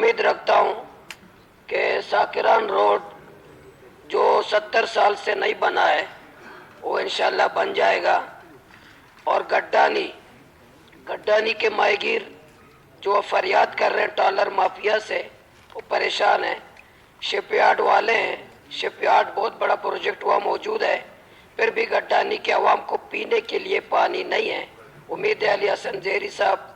उम्मीद रखता हूँ कि साकिरान रोड जो 70 साल से नहीं बना है वो इंशाल्लाह बन जाएगा। और गड्डानी के माहीगीर जो फरियाद कर रहे हैं ट्रॉलर माफिया से, वो परेशान हैं। शिपयार्ड वाले हैं, शिपयार्ड बहुत बड़ा प्रोजेक्ट वहाँ मौजूद है, फिर भी गड्डानी के अवाम को पीने के लिए पानी नहीं है। उम्मीद है अली हसन ज़ेहरी साहब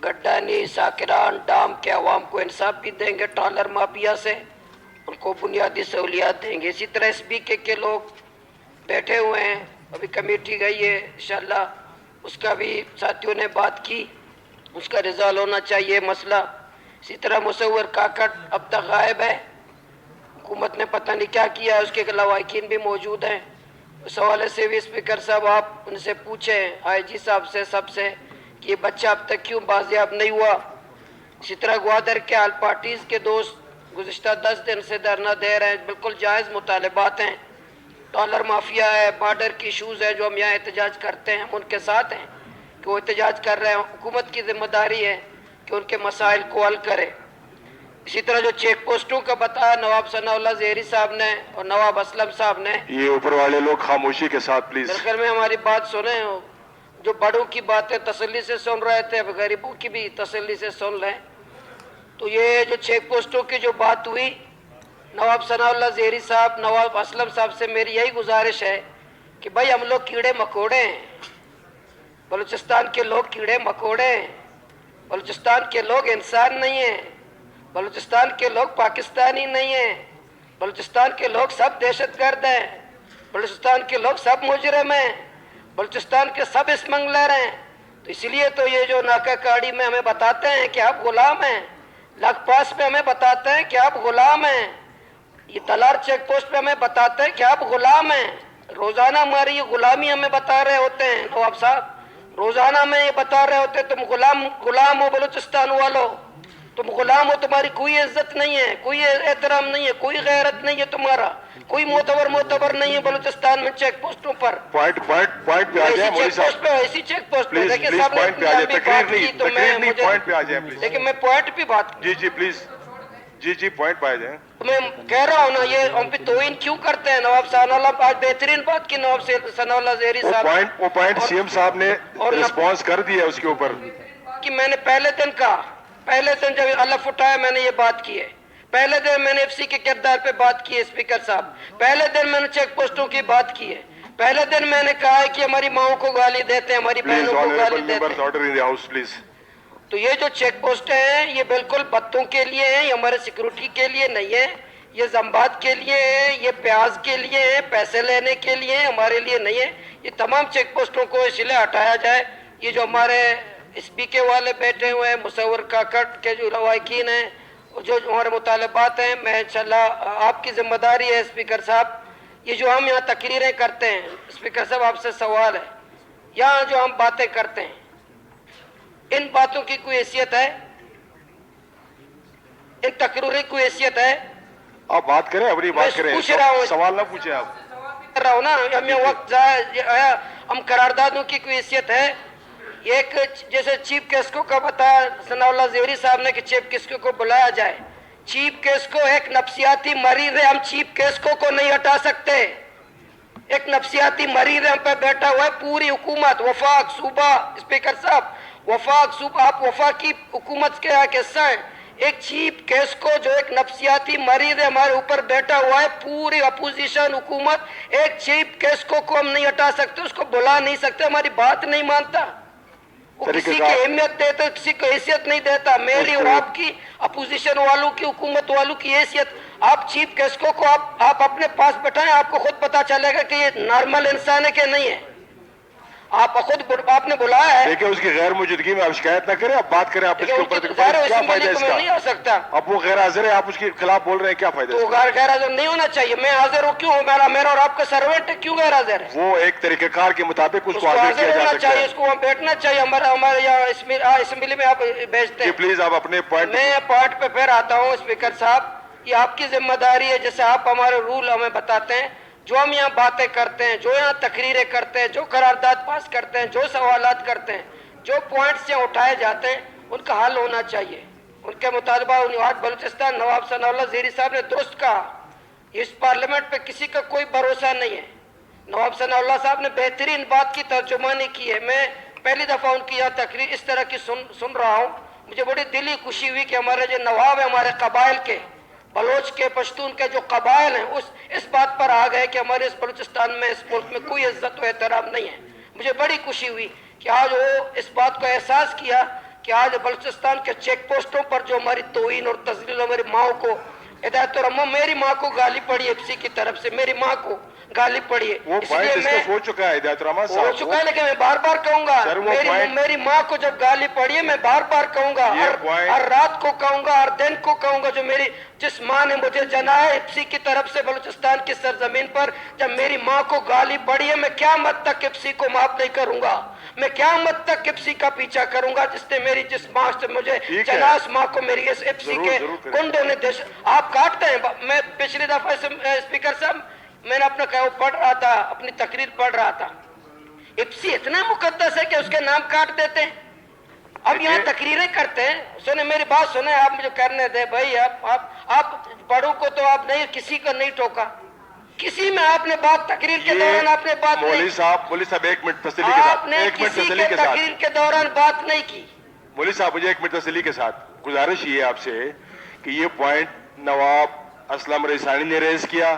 गड्डानी साकिरान डाम के अवाम को इंसाफ भी देंगे, ट्रॉलर माफिया से उनको बुनियादी सहूलियात देंगे। इसी तरह SBK के लोग बैठे हुए हैं, अभी कमेटी गई है इंशाल्लाह, उसका भी साथियों ने बात की, उसका रिजॉल्व होना चाहिए मसला। इसी तरह मुसव्वर काकड़ अब तक गायब है, हुकूमत ने पता नहीं क्या किया है, उसके लवाकिन भी मौजूद हैं। उस हवाले से भी स्पीकर साहब आप उनसे पूछें, IG साहब से, सबसे, कि ये बच्चा अब तक क्यों बाजियाब नहीं हुआ। इसी तरह ग्वादर के आल पार्टीज़ के दोस्त गुज़िश्ता 10 दिन से धरना दे रहे हैं, बिल्कुल जायज़ मुतालबात हैं। डॉलर माफिया है, बॉर्डर की इशूज़ है, जो हम यहाँ एहतजाज करते हैं हम उनके साथ हैं कि वो एहतजाज कर रहे हैं। हुकूमत की जिम्मेदारी है कि उनके मसाइल को हल करे। इसी तरह जो चेक पोस्टों का बताया नवाब सनाउल्लाह ज़ेहरी साहब ने और नवाब असलम साहब ने, ये ऊपर वाले लोग खामोशी के साथ प्लीज दरअसल में हमारी बात सुने। जो बड़ों की बातें तसल्ली से सुन रहे थे, अब गरीबों की भी तसल्ली से सुन लें। तो ये जो चेक पोस्टों की जो बात हुई, नवाब सनाउल्लाह ज़ेहरी साहब, नवाब असलम साहब से मेरी यही गुजारिश है कि भाई हम लोग कीड़े मकोड़े हैं, बलूचिस्तान के लोग कीड़े मकोड़े हैं, बलूचिस्तान के लोग इंसान नहीं हैं, बलूचिस्तान के लोग पाकिस्तानी नहीं हैं, बलूचिस्तान के लोग सब दहशतगर्द हैं, बलूचिस्तान के लोग सब मुजरिम हैं, बलूचिस्तान के सब स्मगलर हैं। तो इसलिए तो ये जो नाकाकाड़ी में हमें बताते हैं कि आप गुलाम हैं, लखपास पे हमें बताते हैं कि आप गुलाम हैं, ये तलार चेक पोस्ट पे हमें बताते हैं कि आप गुलाम हैं। रोज़ाना हमारी ये गुलामी हमें बता रहे होते हैं नवाब साहब, रोज़ाना में ये बता रहे होते हैं तुम गुलाम हो बलूचिस्तान वालों, तुम गुलाम हो, तुम्हारी कोई इज्जत नहीं है, कोई एहतराम नहीं है, कोई गैरत नहीं है, तुम्हारा कोई मोतबर नहीं है बलूचिस्तान में चेक पोस्टों पर। पॉइंट पे आ जाए मौलवी साहब, ऐसी चेक पोस्ट पे प्लीज पॉइंट पे आ जाए, तकरीर नहीं पॉइंट पे आ जाए प्लीज। लेकिन मैं पॉइंट पे बात, जी प्लीज, जी पॉइंट पे आ जाए। तो मैं कह रहा हूँ ना, ये हम पे तोहिन क्यों करते हैं। नवाब सनाउल्लाह आज बेहतरीन बात की, नवाब सनाउल्लाह ज़ेहरी साहब वो पॉइंट CM साहब ने रिस्पॉन्स कर दिया उसके ऊपर कि मैंने पहले दिन जब अलफ उठाया मैंने ये बात की है, पहले दिन मैंने FC के किरदार पे बात की है स्पीकर साहब, पहले दिन मैंने चेक पोस्टों की बात की है, पहले दिन मैंने कहा है कि हमारी माओ को गाली देते हैं, हमारी बहनों को गाली देते हैं। Order in the house please. तो ये जो चेक पोस्ट हैं ये बिल्कुल बत्तों के लिए हैं, ये हमारे सिक्योरिटी के लिए नहीं है, ये जम्बात के लिए है, ये प्याज के लिए है, पैसे लेने के लिए है, हमारे लिए नहीं है। ये तमाम चेक पोस्टों को इसलिए हटाया जाए। ये जो हमारे SBK वाले बैठे हुए हैं, मुसव्वर काकड़ के जो लवाकिन हैं, जो हमारे मुतालबात हैं, मैं इंशाल्लाह आपकी जिम्मेदारी है स्पीकर साहब, ये जो हम यहाँ तकरीरें करते हैं, स्पीकर साहब आपसे सवाल है, यहाँ जो हम बातें करते हैं इन बातों की कोई हैसियत है, इन तकरीरों की कोई हैसियत है? आप बात करें, अपनी बात करें, पूछ रहा हूँ, सवाल ना पूछे आप। कर रहा हूँ ना, हमें वक्त आया, हम करारदादों की कोई हैसियत है? एक जैसे चीफ गेस्ट का बताया सनाउल्लाह ज़ेहरी साहब ने कि चीफ गेस्ट को बुलाया जाए। चीफ गेस्ट को एक नफ्सियाती मरीज है, हम चीफ गेस्ट को नहीं हटा सकते। एक नफ्सियाती मरीज हम पे बैठा हुआ है, पूरी हुकूमत, वफाक सूबा, स्पीकर साहब वफाक सूबा, आप वफाक की हुकूमत के हिस्सा हैं। एक चीफ गेस्ट को जो एक नफ्सियाती मरीज है हमारे ऊपर बैठा हुआ है, पूरी अपोजिशन हुकूमत, एक चीफ गेस्ट को हम नहीं हटा सकते, उसको बुला नहीं सकते, हमारी बात नहीं मानता, वो किसी की अहमियत देता, किसी को हैसियत नहीं देता। मेरी और आपकी अपोजिशन वालों की, हुकूमत वालों की हैसियत, आप चीफ गेस्ट को आप अपने पास बैठाएं, आपको खुद पता चलेगा कि ये नॉर्मल इंसान है कि नहीं है। आप खुद आपने बुलाया है, देखिए उसकी गैर मौजूदगी में आप शिकायत ना करें, आप बात करें, आप इसके ऊपर क्या फायदा इसका? नहीं हो सकता, अब वो गैर हाजिर है, आप उसके खिलाफ बोल रहे हैं, क्या फायदा? तो गैर हाजिर नहीं होना चाहिए। मैं हाजिर हूँ, क्यों? मेरा और आपका सर्वेंट है, क्यों गैर हाजिर है? वो एक तरीकेकार के मुताबिक उसको हाजिर किया जा सकता है, उसको वहाँ बैठना चाहिए। हमारे यहाँ असेंबली में आप भेजते हैं। प्लीज आप अपने पॉइंट, मैं पॉइंट पे फिर आता हूँ स्पीकर साहब, ये आपकी जिम्मेदारी है, जैसे आप हमारे रूल हमें बताते हैं, जो हम यहाँ बातें करते हैं, जो यहाँ तकरीरें करते हैं, जो करारदाद पास करते हैं, जो सवालात करते हैं, जो पॉइंट्स यहाँ उठाए जाते हैं, उनका हल होना चाहिए। ان کے مطالبہ آج بلوچستان نواب ثناء اللہ زیری صاحب نے درست کہا، اس پارلیمنٹ پہ کسی کا کوئی بھروسہ نہیں ہے۔ نواب ثناء اللہ صاحب نے بہترین بات کی ترجمانی کی ہے۔ میں پہلی دفعہ ان کی یہاں تقریر اس طرح کی سن رہا ہوں، مجھے بڑی دلی خوشی ہوئی کہ ہمارے جو نواب ہیں ہمارے قبائل کے، بلوچ کے، پشتون کے جو قبائل ہیں اس بات پر آ گئے کہ ہمارے اس بلوچستان میں، اس ملک میں کوئی عزت و احترام نہیں ہے۔ مجھے بڑی خوشی ہوئی کہ آج وہ اس بات کو احساس کیا کہ آج بلوچستان کے چیک پوسٹوں پر جو ہماری توہین اور تذلیل، ہماری ماں کو ہدایت الرحمہ، میری ماں کو گالی پڑی ایف سی کی طرف سے، میری ماں کو گالی پڑی ہے، وہ اس پوائنٹ لیے میں ڈسکس ہو چکا ہے ہدایت الرحمن ہو صاحب، چکا ہے، لیکن میں بار بار کہوں گا، سر وہ پوائنٹ، میری ماں کو جب گالی پڑی ہے میں بار بار کہوں گا، یہ پوائنٹ، ہر رات کو کہوں گا، ہر دن کو کہوں گا، جو میری جس ماں نے مجھے جنا ہے ایف سی کی طرف سے بلوچستان کی سرزمین پر، جب میری ماں کو گالی پڑی ہے، میں قیامت تک ایف سی کو معاف نہیں کروں گا، میں قیامت تک ایف سی کا پیچھا کروں گا، جس نے میری جس ماں سے مجھے جنا، اس ماں کو میری اس ایف سی کے گنڈوں نے آپ کاٹتے ہیں۔ میں پچھلی دفعہ اسپیکر صاحب میں نے اپنا وہ پڑھ رہا تھا، اپنی تقریر پڑھ رہا تھا، ایپسی اتنا مقدس ہے کہ اس کے نام کاٹ دیتے ہیں۔ اب یہاں تقریریں کرتے ہیں، سنیں میری بات سنیں، آپ مجھے کرنے دیں بھائی، آپ بڑوں کو تو آپ نہیں، کسی کو نہیں ٹوکا، کسی میں آپ نے بات تقریر کے دوران آپ نے بات نہیں، مولوی صاحب ایک منٹ تسلی کے آپ ساتھ، نے ایک منٹ کسی تسلی کے کے ساتھ، تقریر کے دوران بات نہیں کی۔ مولوی صاحب مجھے ایک منٹ تسلی کے ساتھ گزارش یہ ہے آپ سے کہ یہ پوائنٹ نواب اسلم ریسانی نے ریز کیا،